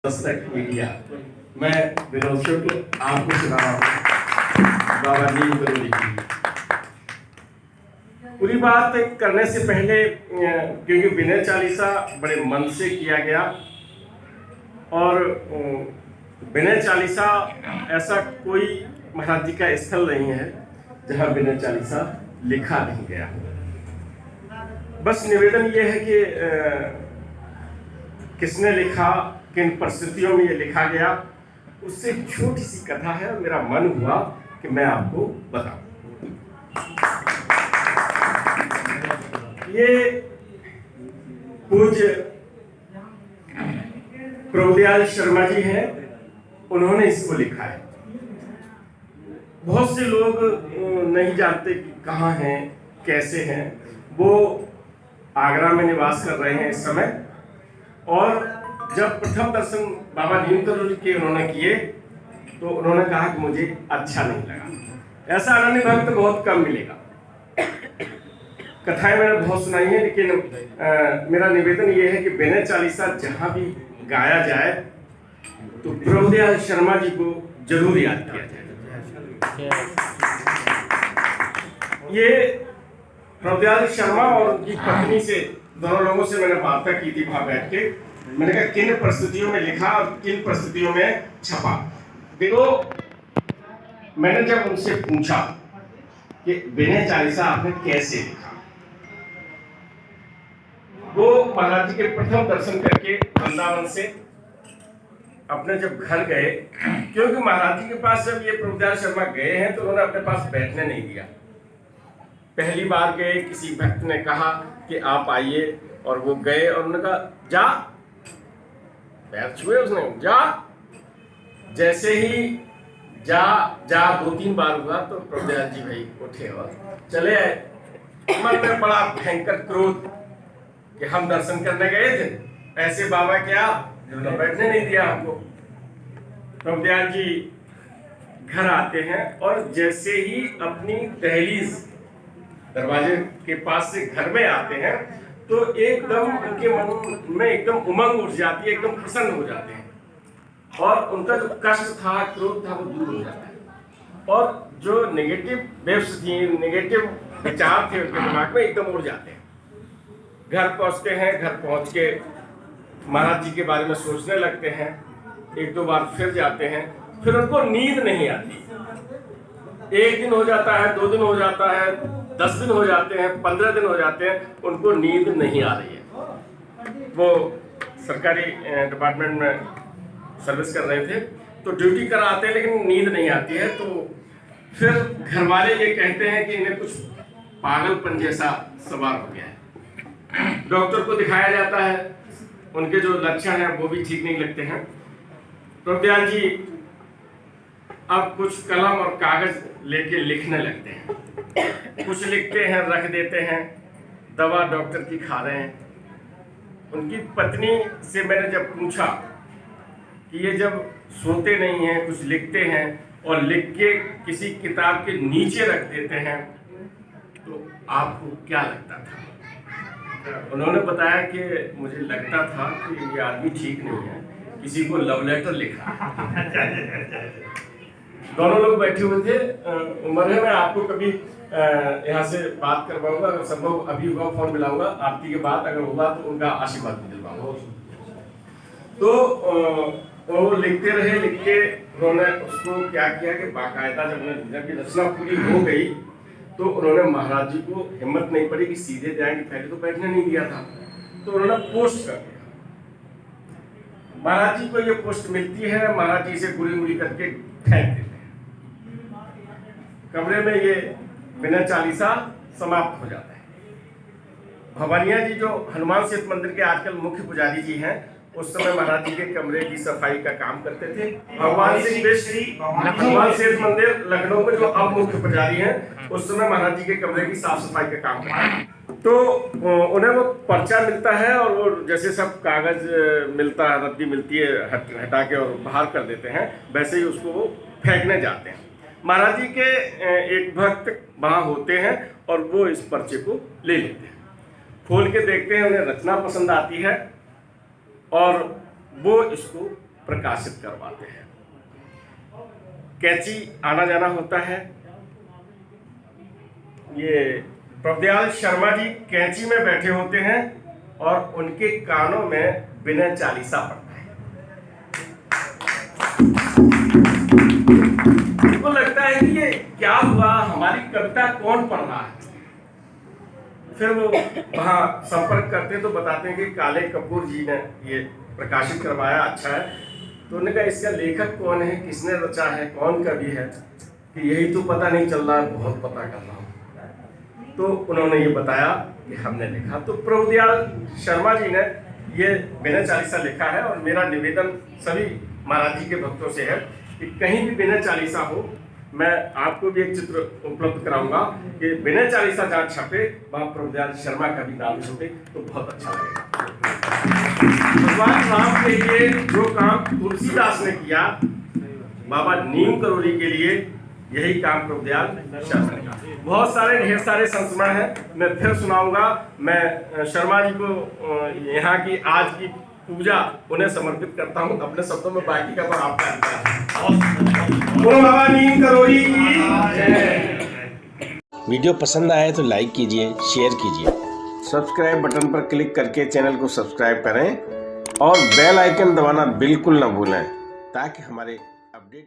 Dastak media. मैं विनोद शुक्ल आपको सुना रहा हूँ बाबा नीम करोली की पूरी बात करने से पहले, क्योंकि विनय चालीसा बड़े मन से किया गया और विनय चालीसा ऐसा कोई महाराज जी का स्थल नहीं है जहाँ विनय चालीसा लिखा नहीं गया। बस निवेदन ये है कि किसने लिखा, किन परिस्थितियों में ये लिखा गया, उससे छोटी सी कथा है और मेरा मन हुआ कि मैं आपको बताऊं। ये पूज्य प्रभुदयाल शर्मा जी हैं, उन्होंने इसको लिखा है। बहुत से लोग नहीं जानते कि कहाँ हैं, कैसे हैं। वो आगरा में निवास कर रहे हैं इस समय, और जब प्रथम दर्शन बाबा नीम करोली के उन्होंने किए तो उन्होंने कहा कि मुझे अच्छा नहीं लगा। ऐसा अनन्य भक्त बहुत कम मिलेगा। कथाएं मैंने बहुत सुनाई हैं, लेकिन मेरा निवेदन ये है कि विनय चालीसा जहां भी गाया जाए तो प्रभुदयाल शर्मा जी को जरूर याद किया जाए। ये प्रभुदयाल शर्मा और उनकी पत्नी से, दोनों लोगों से मैंने वार्ता की थी वहां बैठ के। मैंने कहा किन परिस्थितियों में लिखा और किन परिस्थितियों में छपा। देखो, मैंने जब उनसे पूछा कि विनय चालीसा आपने कैसे लिखा, वो महाराज जी के प्रथम दर्शन करके वृंदावन से अपने जब घर गए, क्योंकि महाराज जी के पास जब ये प्रभुदयाल शर्मा गए हैं तो उन्होंने अपने पास बैठने नहीं दिया। पहली बार गए, किसी भक्त ने कहा कि आप आइए, और वो गए और उन्होंने कहा जा, पैर छुए उसने, जा। जैसे ही जा जा 2-3 बार हुआ तो प्रभुदयाल जी भाई उठे और चले आए। मन में बड़ा भयंकर क्रोध कि हम दर्शन करने गए थे, ऐसे बाबा क्या जिन्होंने बैठने नहीं दिया हमको। प्रभुदयाल जी घर आते हैं और जैसे ही अपनी दहलीज दरवाजे के पास से घर में आते हैं तो एकदम उनके मन में एकदम उमंग उठ जाती है, एकदम प्रसन्न हो जाते हैं, और उनका जो कष्ट था, क्रोध था, वो दूर हो जाता है, और जो नेगेटिव वेव्स थी, नेगेटिव विचार थे उनके दिमाग में, एकदम उड़ जाते हैं। घर पहुंचते हैं, घर पहुंच के महाराज जी के बारे में सोचने लगते हैं। 1-2 बार फिर जाते हैं, फिर उनको नींद नहीं आती। 1 दिन हो जाता है, 2 दिन हो जाता है, 10 दिन हो जाते हैं, 15 दिन हो जाते हैं, उनको नींद नहीं आ रही है। वो सरकारी डिपार्टमेंट में सर्विस कर रहे थे, तो ड्यूटी कराते हैं लेकिन नींद नहीं आती है। तो फिर घर वाले ये कहते हैं कि इन्हें कुछ पागलपन जैसा सवार हो गया है। डॉक्टर को दिखाया जाता है, उनके जो लक्षण हैं वो भी ठीक नहीं लगते हैं। प्रभुदयाल जी अब कुछ कलम और कागज लेके लिखने लगते हैं। कुछ लिखते हैं, रख देते हैं, दवा डॉक्टर की खा रहे हैं। उनकी पत्नी से मैंने जब पूछा कि ये जब सोते नहीं हैं, कुछ लिखते हैं और लिख के किसी किताब के नीचे रख देते हैं, तो आपको क्या लगता था? उन्होंने बताया कि मुझे लगता था कि ये आदमी ठीक नहीं है, किसी को लव लेटर लिखा। दोनों लोग बैठे हुए थे। उम्र है, मैं आपको कभी यहाँ से बात करवाऊंगा, अगर संभव अभी हुआ फोन मिलाऊंगा, आरती के बाद अगर होगा तो उनका आशीर्वाद भी दिलवाऊंगा। तो वो लिखते रहे, लिख के उन्होंने उसको क्या किया कि बाकायदा जब रचना पूरी हो गई तो उन्होंने महाराज जी को हिम्मत नहीं पड़ी कि सीधे जाएंगे, पहले तो बैठने नहीं दिया था, तो उन्होंने पोस्ट कर दिया। महाराज जी को ये पोस्ट मिलती है, महाराज जी से गुड़ी करके फेंक देते हैं कमरे में। ये विनय चालीसा समाप्त हो जाता है। भवानिया जी जो हनुमान सेतु मंदिर के आजकल मुख्य पुजारी जी हैं, उस समय महाराज जी के कमरे की सफाई का काम करते थे। भगवान सिंह मिश्र हनुमान सेतु मंदिर लखनऊ में जो अब मुख्य पुजारी हैं, उस समय महाराज जी के कमरे की साफ सफाई का काम करते हैं। तो उन्हें वो पर्चा मिलता है और वो जैसे सब कागज मिलता है, रद्दी मिलती है, हटा के और बाहर कर देते हैं, वैसे ही उसको वो फेंकने जाते हैं। महाराज जी के एक भक्त वहाँ होते हैं और वो इस पर्चे को ले लेते हैं, खोल के देखते हैं, उन्हें रचना पसंद आती है और वो इसको प्रकाशित करवाते हैं। कैंची आना जाना होता है। ये प्रभुदयाल शर्मा जी कैंची में बैठे होते हैं और उनके कानों में विनय चालीसा पड़ता है। उनको लगता है कि ये क्या हुआ, हमारी कविता कौन पढ़ रहा है। फिर वो वहाँ संपर्क करते हैं तो बताते हैं कि काले कपूर जी ने ये प्रकाशित करवाया, अच्छा है। तो उन्होंने कहा इसका लेखक कौन है, किसने रचा है, कौन कवि है, कि यही तो पता नहीं चल रहा, बहुत पता कर रहा हूँ। तो उन्होंने ये बताया कि हमने लिखा। तो प्रभुदयाल शर्मा जी ने ये विनय चालीसा लिखा है और मेरा निवेदन सभी महाराज जी के भक्तों से है कि कहीं भी विनय चालीसा हो, मैं आपको भी एक चित्र उपलब्ध कराऊंगा कि विनय चालीसा जहाँ छपे वहाँ प्रभुदयाल शर्मा का भी नाम छपे तो बहुत अच्छा लगेगा। भगवान राम के लिए जो काम तुलसीदास ने किया, बाबा नीम करोली के लिए यही काम प्रभुदयाल शर्मा का। बहुत सारे ढेर सारे संस्मरण हैं, मैं फिर सुनाऊंगा। मैं शर्मा जी को यहाँ की आज की पूजा उन्हें समर्पित करता हूँ अपने शब्दों में, बाकी का तो आपका बाबा नीम करोली की। वीडियो पसंद आए तो लाइक कीजिए, शेयर कीजिए, सब्सक्राइब बटन पर क्लिक करके चैनल को सब्सक्राइब करें और बेल आइकन दबाना बिल्कुल ना भूलें ताकि हमारे अपडेट